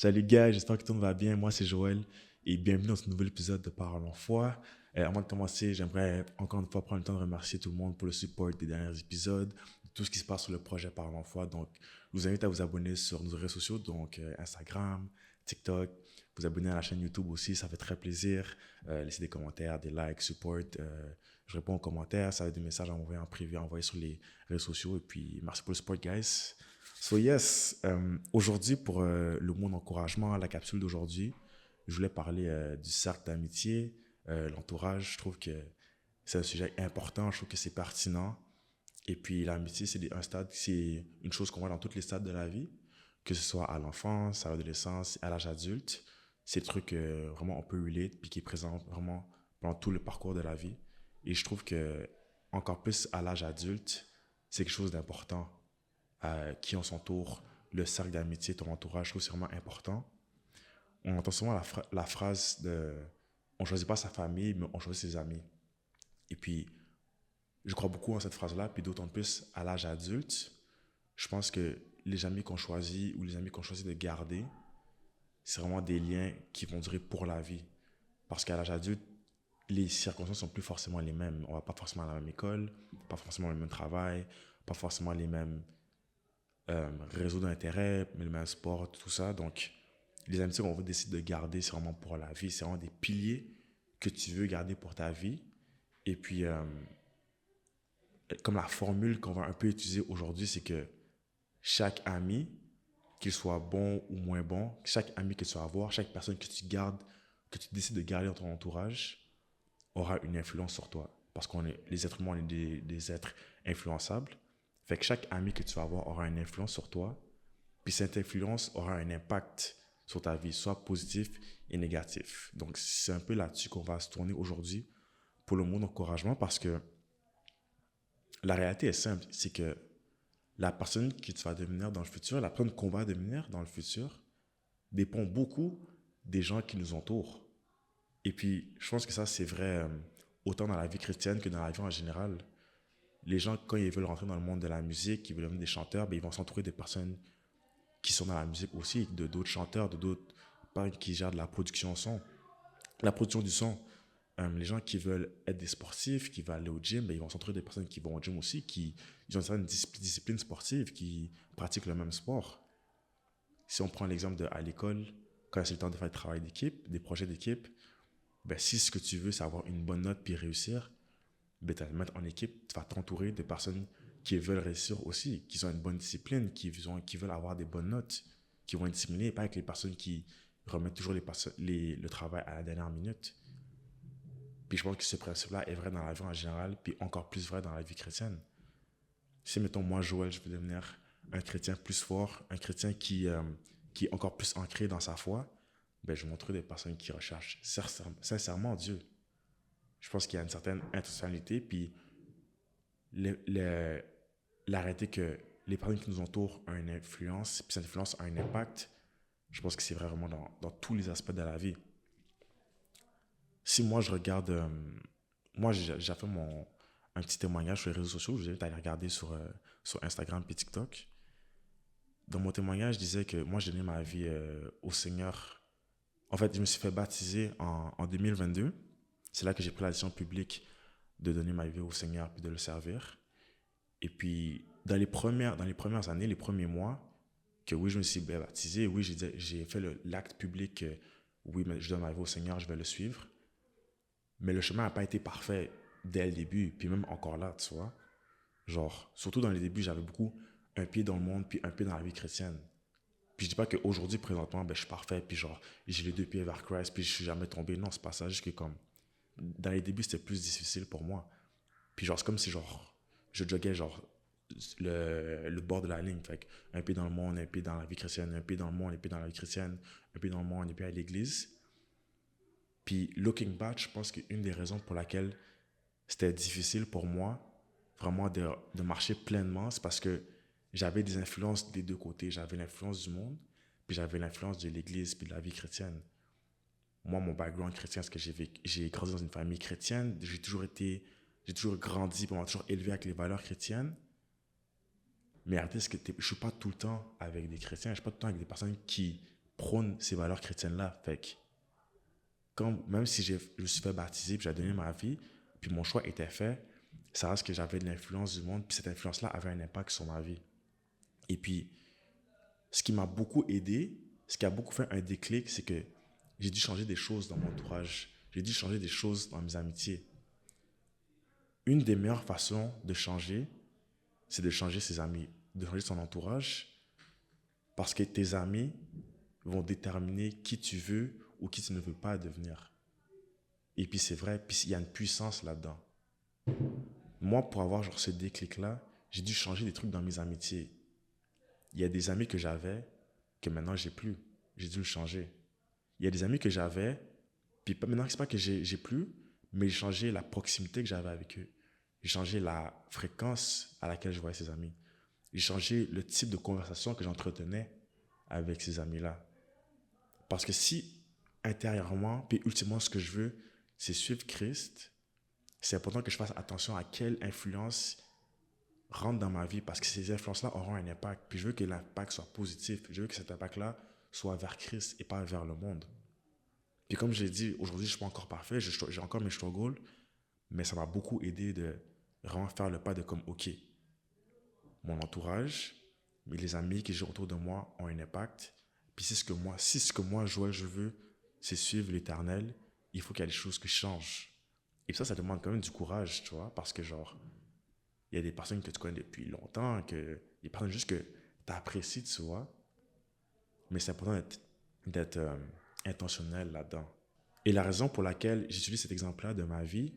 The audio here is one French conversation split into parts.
Salut gars, j'espère que tout va bien. Moi c'est Joël et bienvenue dans ce nouvel épisode de Parlons foi. Avant de commencer, j'aimerais encore une fois prendre le temps de remercier tout le monde pour le support des derniers épisodes, tout ce qui se passe sur le projet Parlons foi. Donc, je vous invite à vous abonner sur nos réseaux sociaux, donc Instagram, TikTok, vous abonner à la chaîne YouTube aussi, ça fait très plaisir. Laissez des commentaires, des likes, support. Je réponds aux commentaires, ça va être des messages à envoyer en privé, à envoyer sur les réseaux sociaux. Et puis, merci pour le support, guys. So yes, aujourd'hui pour le mot d'encouragement, la capsule d'aujourd'hui, je voulais parler du cercle d'amitié, l'entourage. Je trouve que c'est un sujet important, je trouve que c'est pertinent. Et puis l'amitié, un stade, c'est une chose qu'on voit dans tous les stades de la vie, que ce soit à l'enfance, à l'adolescence, à l'âge adulte. C'est le truc que vraiment on peut relate, puis qui est présent vraiment pendant tout le parcours de la vie. Et je trouve que encore plus à l'âge adulte, c'est quelque chose d'important qui on s'entoure, le cercle d'amitié, ton entourage, je trouve que c'est vraiment important. On entend souvent la phrase de on choisit pas sa famille, mais on choisit ses amis. Et puis, je crois beaucoup en cette phrase-là, puis d'autant plus à l'âge adulte, je pense que les amis qu'on choisit ou les amis qu'on choisit de garder, c'est vraiment des liens qui vont durer pour la vie. Parce qu'à l'âge adulte, les circonstances sont plus forcément les mêmes. On va pas forcément à la même école, pas forcément le même travail, pas forcément les mêmes réseau d'intérêt, mais le même sport, tout ça. Donc, les amitiés qu'on va décider de garder, c'est vraiment pour la vie. C'est vraiment des piliers que tu veux garder pour ta vie. Et puis, comme la formule qu'on va un peu utiliser aujourd'hui, c'est que chaque ami, qu'il soit bon ou moins bon, chaque ami que tu vas avoir, chaque personne que tu gardes, que tu décides de garder dans ton entourage, aura une influence sur toi. Parce qu'on est, les êtres humains, on est des êtres influençables. Fait que chaque ami que tu vas avoir aura une influence sur toi. Puis cette influence aura un impact sur ta vie, soit positif et négatif. Donc, c'est un peu là-dessus qu'on va se tourner aujourd'hui pour le mot d'encouragement parce que la réalité est simple, c'est que la personne que tu vas devenir dans le futur, la personne qu'on va devenir dans le futur, dépend beaucoup des gens qui nous entourent. Et puis, je pense que ça, c'est vrai autant dans la vie chrétienne que dans la vie en général. Les gens, quand ils veulent rentrer dans le monde de la musique, ils veulent devenir des chanteurs, ben, ils vont s'entourer des personnes qui sont dans la musique aussi, de d'autres chanteurs, de d'autres personnes qui gèrent de la production son. La production du son, les gens qui veulent être des sportifs, qui veulent aller au gym, ben, ils vont s'entourer des personnes qui vont au gym aussi, qui ils ont une certaine discipline sportive, qui pratiquent le même sport. Si on prend l'exemple de à l'école, quand c'est le temps de faire du travail d'équipe, des projets d'équipe, ben, si ce que tu veux, c'est avoir une bonne note puis réussir, ben, tu vas te mettre en équipe, tu vas t'entourer de personnes qui veulent réussir aussi, qui ont une bonne discipline, qui veulent avoir des bonnes notes, qui vont être disciplinés, pas avec les personnes qui remettent toujours le travail à la dernière minute. Puis je pense que ce principe-là est vrai dans la vie en général, puis encore plus vrai dans la vie chrétienne. Si, mettons, moi, Joël, je veux devenir un chrétien plus fort, un chrétien qui est encore plus ancré dans sa foi, ben, je vais montrer des personnes qui recherchent sincèrement Dieu. Je pense qu'il y a une certaine intentionnalité, puis le, le, l'arrêter que les personnes qui nous entourent ont une influence, puis cette influence a un impact, je pense que c'est vraiment dans tous les aspects de la vie. Si moi je regarde, moi j'ai fait un petit témoignage sur les réseaux sociaux, je vous invite à aller regarder sur Instagram et TikTok. Dans mon témoignage, je disais que moi j'ai donné ma vie au Seigneur. En fait, je me suis fait baptiser en 2022. C'est là que j'ai pris la décision publique de donner ma vie au Seigneur puis de le servir. Et puis, dans les premières années, les premiers mois, que oui, je me suis baptisé, oui, j'ai fait l'acte public que oui, mais je donne ma vie au Seigneur, je vais le suivre. Mais le chemin n'a pas été parfait dès le début, puis même encore là, tu vois. Genre, surtout dans les débuts, j'avais beaucoup un pied dans le monde, puis un pied dans la vie chrétienne. Puis je dis pas qu'aujourd'hui, présentement, ben, je suis parfait, puis genre, j'ai les deux pieds vers Christ, puis je suis jamais tombé. Non, c'est pas ça, juste que comme, dans les débuts, c'était plus difficile pour moi. Puis genre, c'est comme si genre, je joguais genre le bord de la ligne. Fait un pied dans le monde, un pied dans la vie chrétienne, un pied dans le monde, un pied dans la vie chrétienne, un pied dans le monde, un pied à l'église. Puis looking back, je pense qu'une des raisons pour laquelle c'était difficile pour moi, vraiment de marcher pleinement, c'est parce que j'avais des influences des deux côtés. J'avais l'influence du monde, puis j'avais l'influence de l'église, puis de la vie chrétienne. Moi, mon background chrétien, c'est que j'ai grandi dans une famille chrétienne. J'ai toujours grandi, puis on m'a toujours élevé avec les valeurs chrétiennes. Mais arrêtez, je ne suis pas tout le temps avec des chrétiens, je ne suis pas tout le temps avec des personnes qui prône ces valeurs chrétiennes-là. Fait que, même si je me suis fait baptiser, puis j'ai donné ma vie, puis mon choix était fait, ça reste que j'avais de l'influence du monde, puis cette influence-là avait un impact sur ma vie. Et puis, ce qui m'a beaucoup aidé, ce qui a beaucoup fait un déclic, c'est que j'ai dû changer des choses dans mon entourage. J'ai dû changer des choses dans mes amitiés. Une des meilleures façons de changer, c'est de changer ses amis, de changer son entourage, parce que tes amis vont déterminer qui tu veux ou qui tu ne veux pas devenir. Et puis c'est vrai, puis il y a une puissance là-dedans. Moi, pour avoir ce déclic-là, j'ai dû changer des trucs dans mes amitiés. Il y a des amis que j'avais que maintenant j'ai plus. J'ai dû le changer. Il y a des amis que j'avais, puis maintenant c'est pas que j'ai plus, mais j'ai changé la proximité que j'avais avec eux. J'ai changé la fréquence à laquelle je voyais ces amis. J'ai changé le type de conversation que j'entretenais avec ces amis-là. Parce que si intérieurement, puis ultimement ce que je veux, c'est suivre Christ, c'est important que je fasse attention à quelle influence rentre dans ma vie, parce que ces influences-là auront un impact. Puis je veux que l'impact soit positif. Je veux que cet impact-là soit vers Christ et pas vers le monde. Puis comme je l'ai dit, aujourd'hui, je ne suis pas encore parfait, j'ai encore mes struggles, mais ça m'a beaucoup aidé de vraiment faire le pas de comme, OK, mon entourage, mais les amis que j'ai autour de moi ont un impact. Puis si ce que moi, Joël, je veux, c'est suivre l'Éternel, il faut qu'il y ait des choses qui changent. Et ça demande quand même du courage, tu vois, parce que genre, il y a des personnes que tu connais depuis longtemps, des personnes juste que tu apprécies, tu vois, mais c'est important d'être intentionnel là-dedans. Et la raison pour laquelle j'utilise cet exemple-là de ma vie,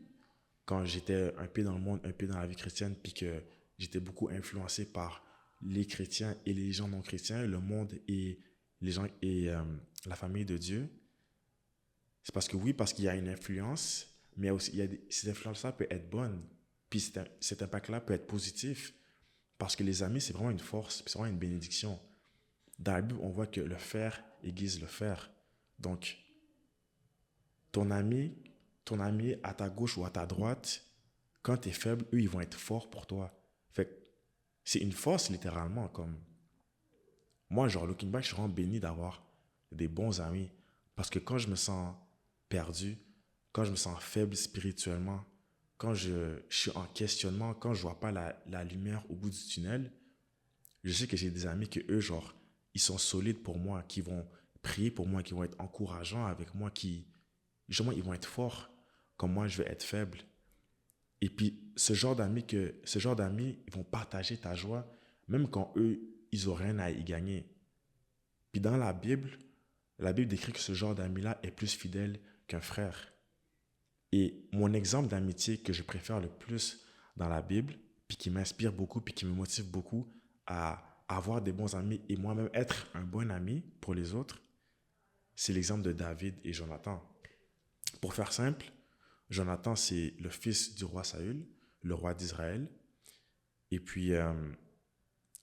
quand j'étais un peu dans le monde, un peu dans la vie chrétienne, puis que j'étais beaucoup influencé par les chrétiens et les gens non chrétiens, le monde et les gens et la famille de Dieu, c'est parce que oui, parce qu'il y a une influence, mais aussi, cette influence-là peut être bonne, puis cet impact-là peut être positif, parce que les amis, c'est vraiment une force, c'est vraiment une bénédiction. Dans la Bible, on voit que le fer aiguise le fer. Donc, ton ami à ta gauche ou à ta droite, quand tu es faible, eux, ils vont être forts pour toi. Fait que c'est une force, littéralement. Comme moi, genre, looking back, je suis vraiment béni d'avoir des bons amis. Parce que quand je me sens perdu, quand je me sens faible spirituellement, quand je suis en questionnement, quand je vois pas la lumière au bout du tunnel, je sais que j'ai des amis que eux, genre, ils sont solides pour moi, qui vont prier pour moi, qui vont être encourageants avec moi, justement, ils vont être forts, comme moi, je vais être faible. Et puis, ce genre d'amis, ils vont partager ta joie, même quand eux, ils n'ont rien à y gagner. Puis dans la Bible décrit que ce genre d'amis-là est plus fidèle qu'un frère. Et mon exemple d'amitié que je préfère le plus dans la Bible, puis qui m'inspire beaucoup, puis qui me motive beaucoup à avoir des bons amis et moi-même être un bon ami pour les autres, c'est l'exemple de David et Jonathan. Pour faire simple, Jonathan, c'est le fils du roi Saül, le roi d'Israël. Et puis,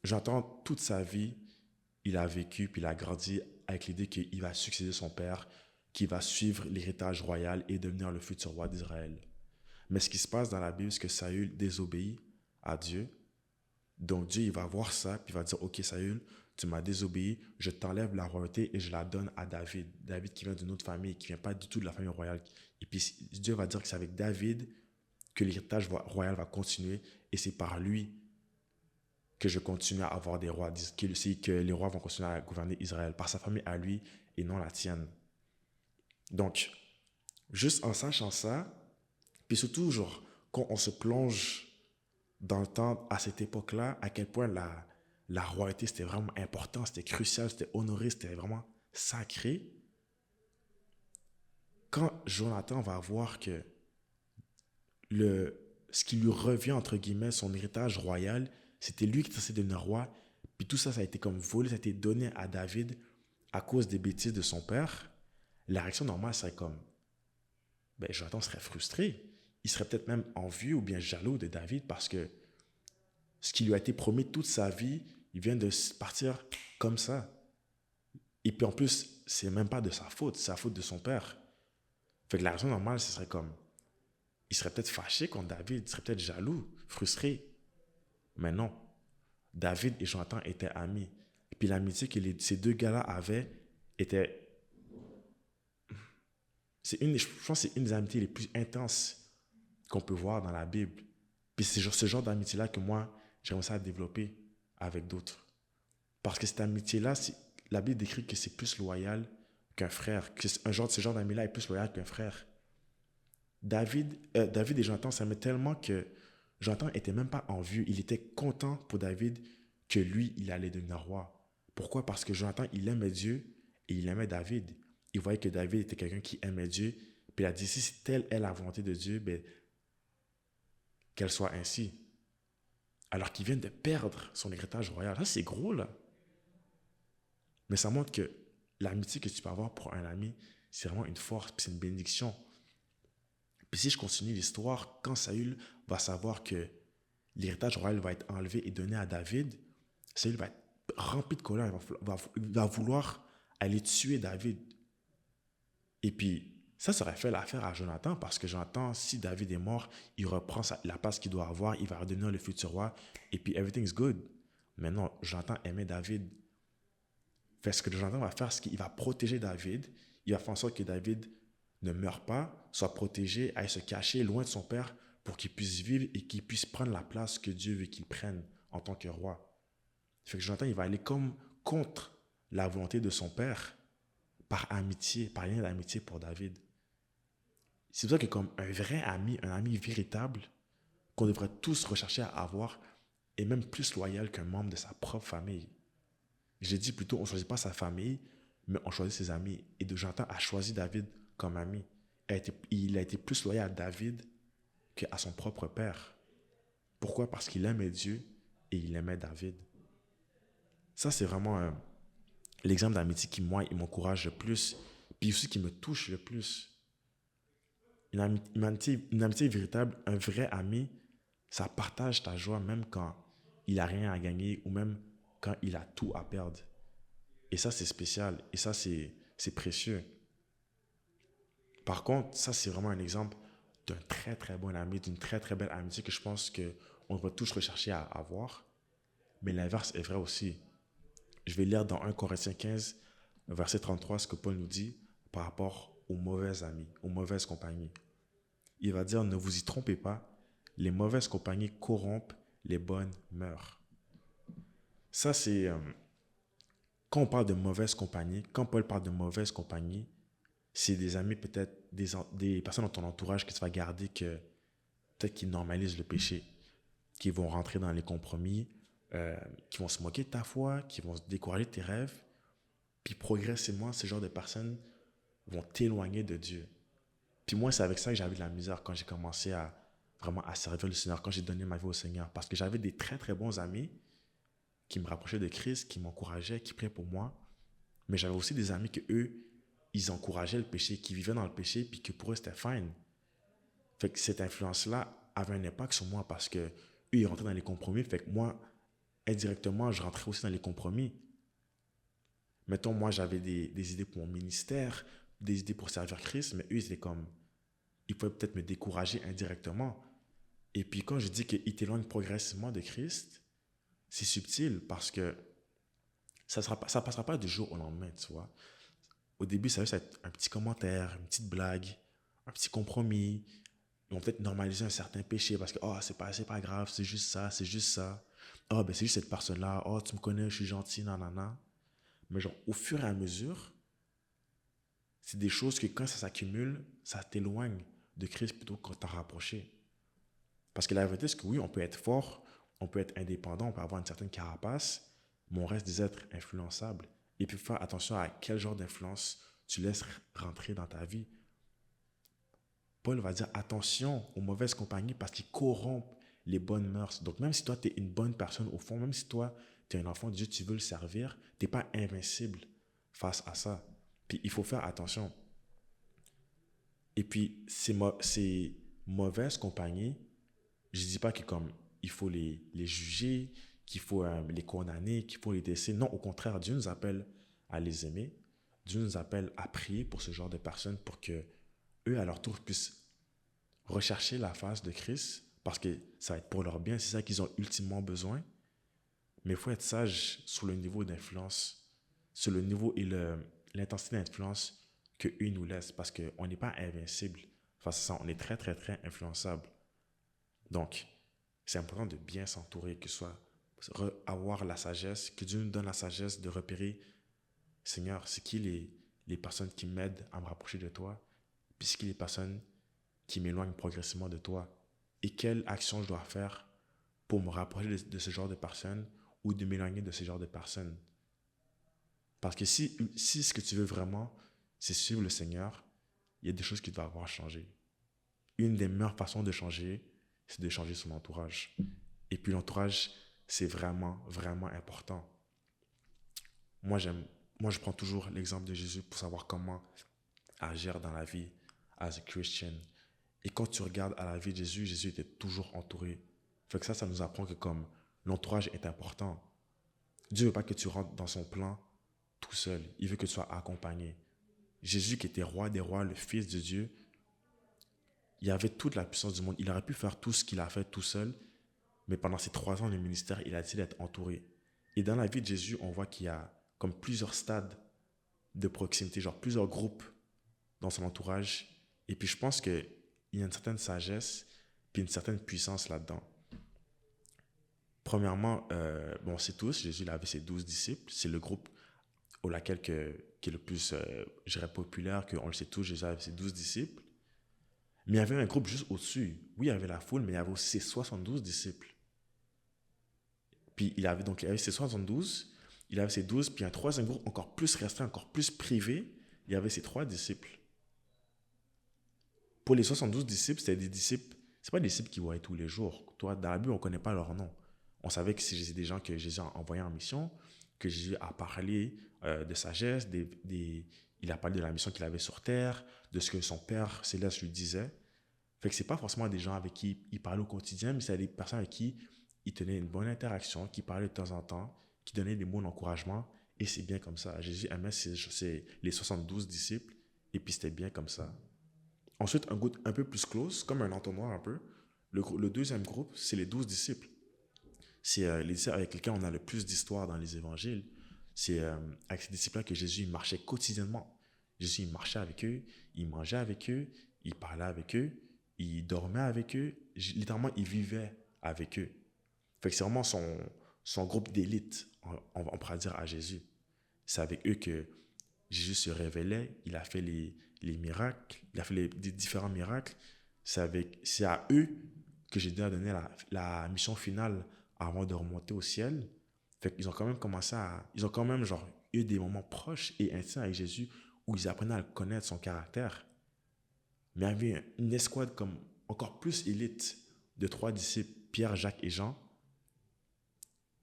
Jonathan, toute sa vie, il a vécu, puis il a grandi avec l'idée qu'il va succéder son père, qu'il va suivre l'héritage royal et devenir le futur roi d'Israël. Mais ce qui se passe dans la Bible, c'est que Saül désobéit à Dieu. Donc Dieu, il va voir ça, puis il va dire, OK Saül, tu m'as désobéi, je t'enlève la royauté et je la donne à David. David qui vient d'une autre famille, qui ne vient pas du tout de la famille royale. Et puis Dieu va dire que c'est avec David que l'héritage royal va continuer et c'est par lui que je continue à avoir des rois, que les rois vont continuer à gouverner Israël, par sa famille à lui et non la tienne. Donc, juste en sachant ça, puis surtout, genre, quand on se plonge dans le temps, à cette époque-là, à quel point la royauté, c'était vraiment important, c'était crucial, c'était honoré, c'était vraiment sacré. Quand Jonathan va voir que ce qui lui revient, entre guillemets, son héritage royal, c'était lui qui était censé devenir roi, puis tout ça, ça a été comme volé, ça a été donné à David à cause des bêtises de son père, la réaction normale serait comme, Jonathan serait frustré. Il serait peut-être même envieux ou bien jaloux de David parce que ce qui lui a été promis toute sa vie, il vient de partir comme ça. Et puis en plus, c'est même pas de sa faute, c'est la faute de son père. Fait que la raison normale, ce serait comme, il serait peut-être fâché contre David, il serait peut-être jaloux, frustré. Mais non, David et Jonathan étaient amis. Et puis l'amitié que ces deux gars-là avaient était... je pense que c'est une des amitiés les plus intenses qu'on peut voir dans la Bible. Puis c'est ce genre d'amitié-là que moi, j'aimerais ça développer avec d'autres. Parce que cette amitié-là, la Bible décrit que c'est plus loyal qu'un frère. Que ce genre d'ami-là est plus loyal qu'un frère. David et Jonathan s'aimaient tellement que Jonathan n'était même pas envieux. Il était content pour David que lui, il allait devenir roi. Pourquoi? Parce que Jonathan, il aimait Dieu et il aimait David. Il voyait que David était quelqu'un qui aimait Dieu. Puis il a dit, si telle est la volonté de Dieu, ben, qu'elle soit ainsi. Alors qu'il vient de perdre son héritage royal. Ça, c'est gros, là. Mais ça montre que l'amitié que tu peux avoir pour un ami, c'est vraiment une force, puis c'est une bénédiction. Puis si je continue l'histoire, quand Saül va savoir que l'héritage royal va être enlevé et donné à David, Saül va être rempli de colère, il va vouloir aller tuer David. Et puis, ça aurait fait l'affaire à Jonathan, parce que Jonathan, si David est mort, il reprend la place qu'il doit avoir, il va redevenir le futur roi, et puis everything's good. Mais non, Jonathan aimait David. Fait ce que Jonathan va faire, c'est qu'il va protéger David, il va faire en sorte que David ne meure pas, soit protégé, aille se cacher loin de son père pour qu'il puisse vivre et qu'il puisse prendre la place que Dieu veut qu'il prenne en tant que roi. Fait que Jonathan, il va aller comme contre la volonté de son père par amitié, par lien d'amitié pour David. C'est pour ça que comme un vrai ami, un ami véritable, qu'on devrait tous rechercher à avoir, est même plus loyal qu'un membre de sa propre famille. Je dis plutôt, on ne choisit pas sa famille, mais on choisit ses amis. Et de Jonathan a choisi David comme ami. Il a été plus loyal à David qu'à son propre père. Pourquoi? Parce qu'il aimait Dieu et il aimait David. Ça, c'est vraiment l'exemple d'amitié qui, moi, il m'encourage le plus, puis aussi qui me touche le plus. Une amitié véritable, un vrai ami, ça partage ta joie même quand il n'a rien à gagner ou même quand il a tout à perdre. Et ça, c'est spécial. Et ça, c'est précieux. Par contre, ça, c'est vraiment un exemple d'un très, très bon ami, d'une très, très belle amitié que je pense qu'on va tous rechercher à avoir. Mais l'inverse est vrai aussi. Je vais lire dans 1 Corinthiens 15, verset 33, ce que Paul nous dit par rapport aux mauvais amis, aux mauvaises compagnies. Il va dire, ne vous y trompez pas, les mauvaises compagnies corrompent les bonnes mœurs. Ça, c'est... quand on parle de mauvaise compagnie, quand Paul parle de mauvaise compagnie, c'est des amis, peut-être des personnes dans ton entourage que tu vas garder peut-être qui normalisent le péché, qui vont rentrer dans les compromis, qui vont se moquer de ta foi, qui vont décourager tes rêves. Puis progressivement, ce genre de personnes vont t'éloigner de Dieu. Puis moi, c'est avec ça que j'avais de la misère quand j'ai commencé à vraiment à servir le Seigneur, quand j'ai donné ma vie au Seigneur. Parce que j'avais des très, très bons amis qui me rapprochaient de Christ, qui m'encourageaient, qui priaient pour moi. Mais j'avais aussi des amis que eux, ils encourageaient le péché, qui vivaient dans le péché, puis que pour eux, c'était fine. Fait que cette influence-là avait un impact sur moi parce que eux, ils rentraient dans les compromis. Fait que moi, indirectement, je rentrais aussi dans les compromis. Mettons, moi, j'avais des idées pour mon ministère, des idées pour servir Christ, mais eux, ils étaient comme, ils pouvaient peut-être me décourager indirectement. Et puis, quand je dis qu'ils t'éloignent progressivement de Christ, c'est subtil parce que ça passera pas du jour au lendemain, tu vois. Au début, ça va être un petit commentaire, une petite blague, un petit compromis. Ils vont peut-être normaliser un certain péché parce que, oh, c'est pas grave, c'est juste ça, c'est juste ça. Oh, ben c'est juste cette personne-là. Oh, tu me connais, je suis gentil, nanana. Mais genre, au fur et à mesure, c'est des choses que quand ça s'accumule, ça t'éloigne de Christ plutôt que de t'en rapprocher. Parce que la vérité, c'est que oui, on peut être fort, on peut être indépendant, on peut avoir une certaine carapace, mais on reste des êtres influençables. Et puis faire attention à quel genre d'influence tu laisses rentrer dans ta vie. Paul va dire attention aux mauvaises compagnies parce qu'ils corrompent les bonnes mœurs. Donc même si toi, tu es une bonne personne au fond, même si toi, tu es un enfant de Dieu, tu veux le servir, tu n'es pas invincible face à ça. Puis il faut faire attention. Et puis ces mauvaises compagnies, je ne dis pas que comme il faut les juger, qu'il faut les condamner, qu'il faut les laisser. Non, au contraire, Dieu nous appelle à les aimer. Dieu nous appelle à prier pour ce genre de personnes pour que eux, à leur tour, puissent rechercher la face de Christ parce que ça va être pour leur bien, c'est ça qu'ils ont ultimement besoin. Mais il faut être sage sur le niveau d'influence, sur le niveau et l'intensité d'influence qu'eux nous laissent parce qu'on n'est pas invincible face à ça. On est très, très, très influençable. Donc, c'est important de bien s'entourer, que ce soit avoir la sagesse, que Dieu nous donne la sagesse de repérer, Seigneur, c'est qui les personnes qui m'aident à me rapprocher de toi, puis c'est qui les personnes qui m'éloignent progressivement de toi, et quelle action je dois faire pour me rapprocher de ce genre de personnes ou de m'éloigner de ce genre de personnes. Parce que si ce que tu veux vraiment, c'est suivre le Seigneur, il y a des choses qui doivent avoir changé. Une des meilleures façons de changer, c'est de changer son entourage. Et puis l'entourage, c'est vraiment, vraiment important. Moi, je prends toujours l'exemple de Jésus pour savoir comment agir dans la vie as a Christian. Et quand tu regardes à la vie de Jésus, Jésus était toujours entouré. Fait que ça nous apprend que comme l'entourage est important. Dieu ne veut pas que tu rentres dans son plan tout seul. Il veut que tu sois accompagné. Jésus qui était roi des rois, le fils de Dieu, il avait toute la puissance du monde. Il aurait pu faire tout ce qu'il a fait tout seul, mais pendant ces 3 ans de ministère, il a décidé d'être entouré. Et dans la vie de Jésus, on voit qu'il y a comme plusieurs stades de proximité, genre plusieurs groupes dans son entourage. Et puis je pense qu'il y a une certaine sagesse puis une certaine puissance là-dedans. Premièrement, on sait tous, Jésus il avait ses 12 disciples. C'est le groupe qui est le plus, je dirais, populaire, qu'on le sait tous, Jésus avait ses 12 disciples. Mais il y avait un groupe juste au-dessus. Oui, il y avait la foule, mais il y avait aussi ses 72 disciples. Puis il avait ses 72, il avait ses 12, puis un troisième groupe encore plus restreint, encore plus privé, il y avait ses 3 disciples. Pour les 72 disciples, c'était des disciples, c'est pas des disciples qui voyaient tous les jours. Toi, dans la Bible, on ne connaît pas leur nom. On savait que c'était des gens que Jésus a envoyés en mission, que Jésus a parlé de sagesse, il a parlé de la mission qu'il avait sur terre, de ce que son Père céleste lui disait. Fait que c'est pas forcément des gens avec qui il parlait au quotidien, mais c'est des personnes avec qui il tenait une bonne interaction, qui parlait de temps en temps, qui donnait des mots d'encouragement, et c'est bien comme ça. Jésus aimait les 72 disciples, et puis c'était bien comme ça. Ensuite, un groupe un peu plus close, comme un entonnoir un peu. Le deuxième groupe, c'est les 12 disciples. C'est les disciples avec lesquels on a le plus d'histoire dans les évangiles. C'est avec ces disciples-là que Jésus il marchait quotidiennement. Jésus il marchait avec eux, il mangeait avec eux, il parlait avec eux, il dormait avec eux. Littéralement, il vivait avec eux. Fait que c'est vraiment son groupe d'élite, on pourrait dire, à Jésus. C'est avec eux que Jésus se révélait, il a fait les miracles, il a fait les différents miracles. C'est à eux que Jésus a donné la mission finale avant de remonter au ciel. Fait qu'ils ont quand même ils ont quand même genre eu des moments proches et intimes avec Jésus où ils apprenaient à le connaître, son caractère. Mais il y avait une escouade comme encore plus élite de 3 disciples, Pierre, Jacques et Jean,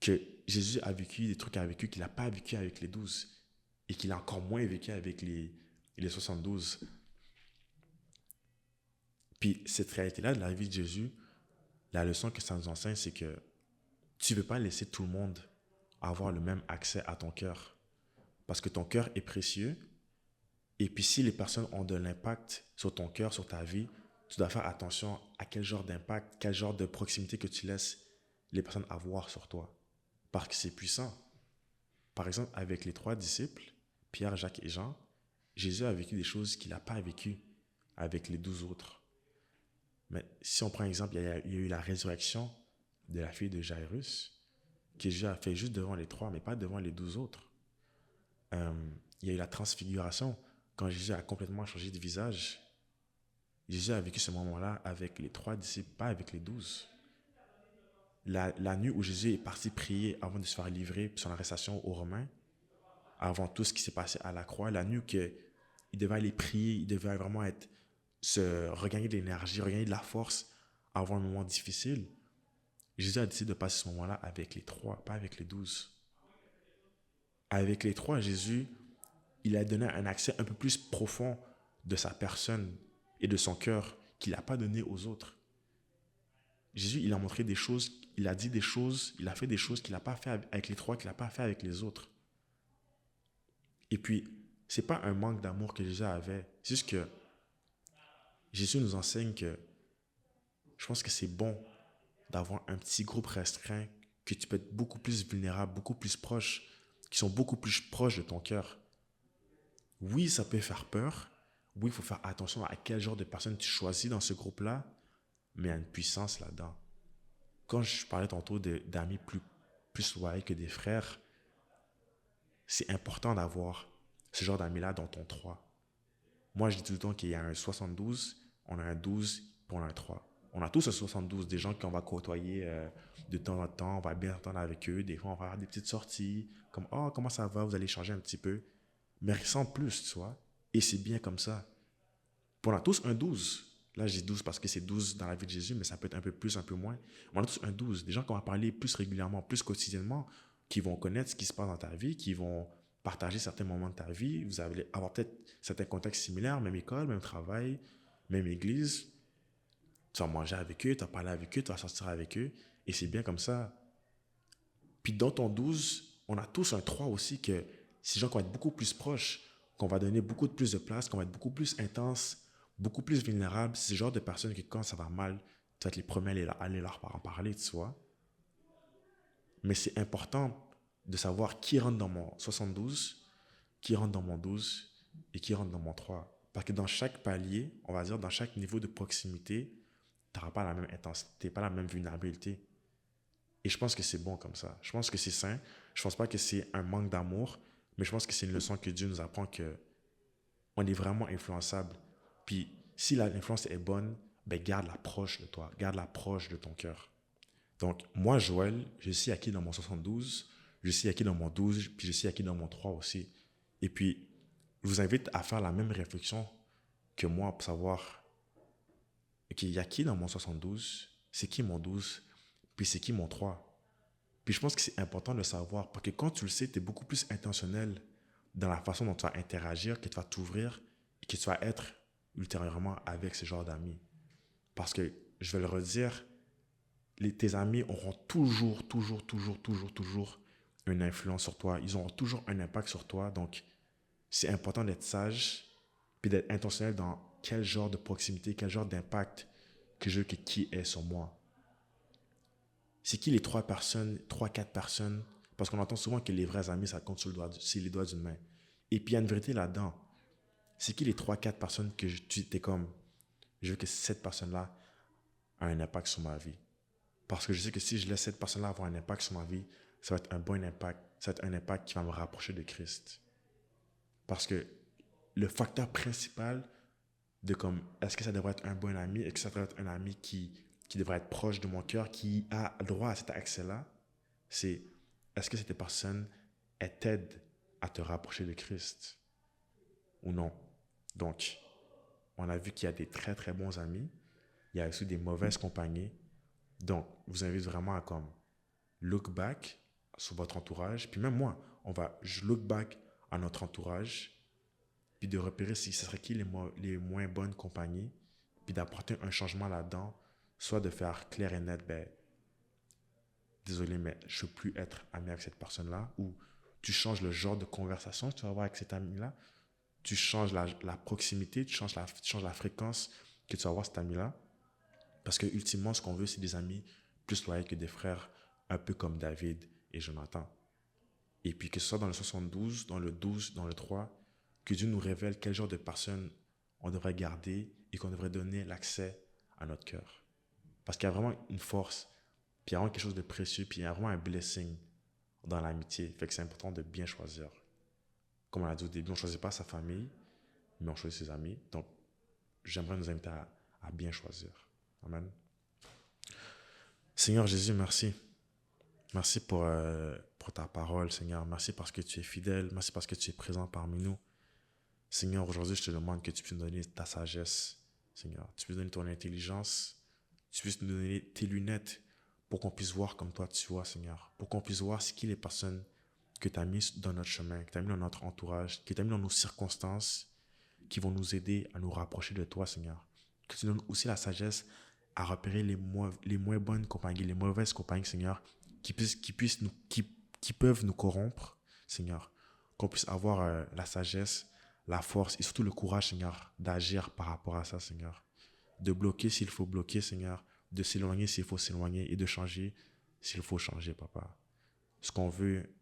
que Jésus a vécu des trucs avec eux qu'il n'a pas vécu avec les 12 et qu'il a encore moins vécu avec les 72. Puis cette réalité-là de la vie de Jésus, la leçon que ça nous enseigne, c'est que tu ne veux pas laisser tout le monde avoir le même accès à ton cœur. Parce que ton cœur est précieux. Et puis si les personnes ont de l'impact sur ton cœur, sur ta vie, tu dois faire attention à quel genre d'impact, quel genre de proximité que tu laisses les personnes avoir sur toi. Parce que c'est puissant. Par exemple, avec les 3 disciples, Pierre, Jacques et Jean, Jésus a vécu des choses qu'il n'a pas vécues avec les 12 autres. Mais si on prend un exemple, il y a eu la résurrection de la fille de Jairus, que Jésus a fait juste devant les 3, mais pas devant les 12 autres. Il y a eu la transfiguration, quand Jésus a complètement changé de visage. Jésus a vécu ce moment-là avec les 3 disciples, pas avec les 12. La nuit où Jésus est parti prier avant de se faire livrer son arrestation aux Romains, avant tout ce qui s'est passé à la croix, la nuit qu'il devait aller prier, il devait vraiment se regagner de l'énergie, regagner de la force avant un moment difficile. Jésus a décidé de passer ce moment-là avec les 3, pas avec les 12. Avec les 3, Jésus, il a donné un accès un peu plus profond de sa personne et de son cœur qu'il n'a pas donné aux autres. Jésus, il a montré des choses, il a dit des choses, il a fait des choses qu'il n'a pas fait avec les 3, qu'il n'a pas fait avec les autres. Et puis, ce n'est pas un manque d'amour que Jésus avait, c'est juste que Jésus nous enseigne que je pense que c'est bon d'avoir un petit groupe restreint, que tu peux être beaucoup plus vulnérable, beaucoup plus proche, qui sont beaucoup plus proches de ton cœur. Oui, ça peut faire peur. Oui, il faut faire attention à quel genre de personne tu choisis dans ce groupe-là, mais il y a une puissance là-dedans. Quand je parlais tantôt d'amis plus loyaux que des frères, c'est important d'avoir ce genre d'amis-là dans ton 3. Moi, je dis tout le temps qu'il y a un 72, on a un 12, puis on a un 3. On a tous un 72, des gens qu'on va côtoyer de temps en temps, on va bien s'entendre avec eux. Des fois, on va avoir des petites sorties, comme oh, comment ça va, vous allez changer un petit peu. Mais sans plus, tu vois. Et c'est bien comme ça. Puis on a tous un 12. Là, j'ai 12 parce que c'est 12 dans la vie de Jésus, mais ça peut être un peu plus, un peu moins. Mais on a tous un 12. Des gens qu'on va parler plus régulièrement, plus quotidiennement, qui vont connaître ce qui se passe dans ta vie, qui vont partager certains moments de ta vie. Vous allez avoir peut-être certains contextes similaires, même école, même travail, même église. Tu vas manger avec eux, tu vas parler avec eux, tu vas sortir avec eux. Et c'est bien comme ça. Puis dans ton 12, on a tous un 3 aussi, que ces gens qui vont être beaucoup plus proches, qu'on va donner beaucoup plus de place, qu'on va être beaucoup plus intense, beaucoup plus vulnérable. C'est ce genre de personnes que quand ça va mal, tu vas être les premiers à aller leur en parler, tu vois. Mais c'est important de savoir qui rentre dans mon 72, qui rentre dans mon 12 et qui rentre dans mon 3. Parce que dans chaque palier, on va dire dans chaque niveau de proximité, tu n'auras pas la même intensité, pas la même vulnérabilité. Et je pense que c'est bon comme ça. Je pense que c'est sain. Je pense pas que c'est un manque d'amour, mais je pense que c'est une leçon que Dieu nous apprend que on est vraiment influençable. Puis si l'influence est bonne, ben garde-la proche de toi, garde-la proche de ton cœur. Donc moi, Joël, je suis acquis dans mon 72, je suis acquis dans mon 12, puis je suis acquis dans mon 3 aussi. Et puis, je vous invite à faire la même réflexion que moi pour savoir, OK, il y a qui dans mon 72, c'est qui mon 12, puis c'est qui mon 3. Puis je pense que c'est important de le savoir parce que quand tu le sais, tu es beaucoup plus intentionnel dans la façon dont tu vas interagir, que tu vas t'ouvrir et que tu vas être ultérieurement avec ce genre d'amis. Parce que, je vais le redire, tes amis auront toujours une influence sur toi. Ils auront toujours un impact sur toi. Donc, c'est important d'être sage puis d'être intentionnel dans quel genre de proximité, quel genre d'impact que je veux que qui est sur moi. C'est qui les 3 personnes, 3, 4 personnes? Parce qu'on entend souvent que les vrais amis, ça compte sur les doigts d'une main. Et puis il y a une vérité là-dedans. C'est qui les 3, 4 personnes que tu es comme, je veux que cette personne-là a un impact sur ma vie. Parce que je sais que si je laisse cette personne-là avoir un impact sur ma vie, ça va être un bon impact. Ça va être un impact qui va me rapprocher de Christ. Parce que le facteur principal de comme, est-ce que ça devrait être un bon ami, est-ce que ça devrait être un ami qui devrait être proche de mon cœur, qui a droit à cet accès-là, c'est est-ce que cette personne, elle t'aide à te rapprocher de Christ ou non? Donc, on a vu qu'il y a des très très bons amis, il y a aussi des mauvaises compagnies. Donc, je vous invite vraiment à comme look back sur votre entourage, puis même moi, je look back à notre entourage, puis de repérer si ce serait qui les moins bonnes compagnies, puis d'apporter un changement là-dedans, soit de faire clair et net, ben, désolé, mais je ne veux plus être ami avec cette personne-là, ou tu changes le genre de conversation que tu vas avoir avec cet ami-là, tu changes la proximité, tu changes la fréquence que tu vas avoir cet ami-là, parce que ultimement, ce qu'on veut, c'est des amis plus loyaux que des frères, un peu comme David et Jonathan. Et puis que ce soit dans le 72, dans le 12, dans le 3, que Dieu nous révèle quel genre de personnes on devrait garder et qu'on devrait donner l'accès à notre cœur. Parce qu'il y a vraiment une force, puis il y a vraiment quelque chose de précieux, puis il y a vraiment un blessing dans l'amitié. Fait que c'est important de bien choisir. Comme on l'a dit au début, on ne choisit pas sa famille, mais on choisit ses amis. Donc, j'aimerais nous inviter à bien choisir. Amen. Seigneur Jésus, merci. Merci pour ta parole, Seigneur. Merci parce que tu es fidèle. Merci parce que tu es présent parmi nous. Seigneur, aujourd'hui, je te demande que tu puisses nous donner ta sagesse, Seigneur. Tu puisses nous donner ton intelligence. Tu puisses nous donner tes lunettes pour qu'on puisse voir comme toi tu vois, Seigneur. Pour qu'on puisse voir ce qui est les personnes que tu as mises dans notre chemin, que tu as mis dans notre entourage, que tu as mis dans nos circonstances, qui vont nous aider à nous rapprocher de toi, Seigneur. Que tu donnes aussi la sagesse à repérer les moins bonnes compagnies, les mauvaises compagnies, Seigneur, qui peuvent nous corrompre, Seigneur. Qu'on puisse avoir la sagesse, la force et surtout le courage, Seigneur, d'agir par rapport à ça, Seigneur. De bloquer s'il faut bloquer, Seigneur. De s'éloigner s'il faut s'éloigner et de changer s'il faut changer, Papa. Ce qu'on veut,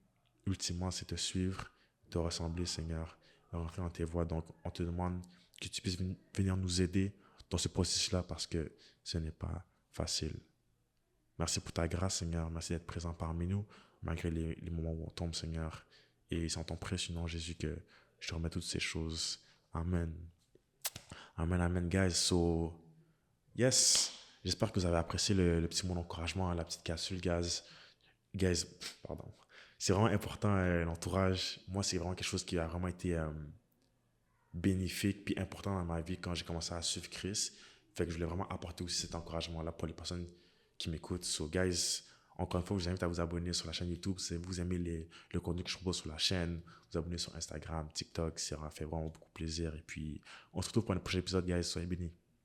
ultimement, c'est te suivre, te ressembler, Seigneur. rentrer dans tes voies. Donc, on te demande que tu puisses venir nous aider dans ce processus-là parce que ce n'est pas facile. Merci pour ta grâce, Seigneur. Merci d'être présent parmi nous, malgré les moments où on tombe, Seigneur. Et c'est en ton précieux nom, Jésus, que je te remets toutes ces choses. Amen. Amen, amen, guys. So, yes. J'espère que vous avez apprécié le petit mot d'encouragement, la petite capsule, guys, pardon. C'est vraiment important, l'entourage. Moi, c'est vraiment quelque chose qui a vraiment été bénéfique puis important dans ma vie quand j'ai commencé à suivre Chris. Fait que je voulais vraiment apporter aussi cet encouragement-là pour les personnes qui m'écoutent. So, guys, encore une fois, je vous invite à vous abonner sur la chaîne YouTube. Si vous aimez le contenu que je propose sur la chaîne, vous abonner sur Instagram, TikTok. Ça fait vraiment beaucoup plaisir. Et puis, on se retrouve pour un prochain épisode, guys. Soyez bénis.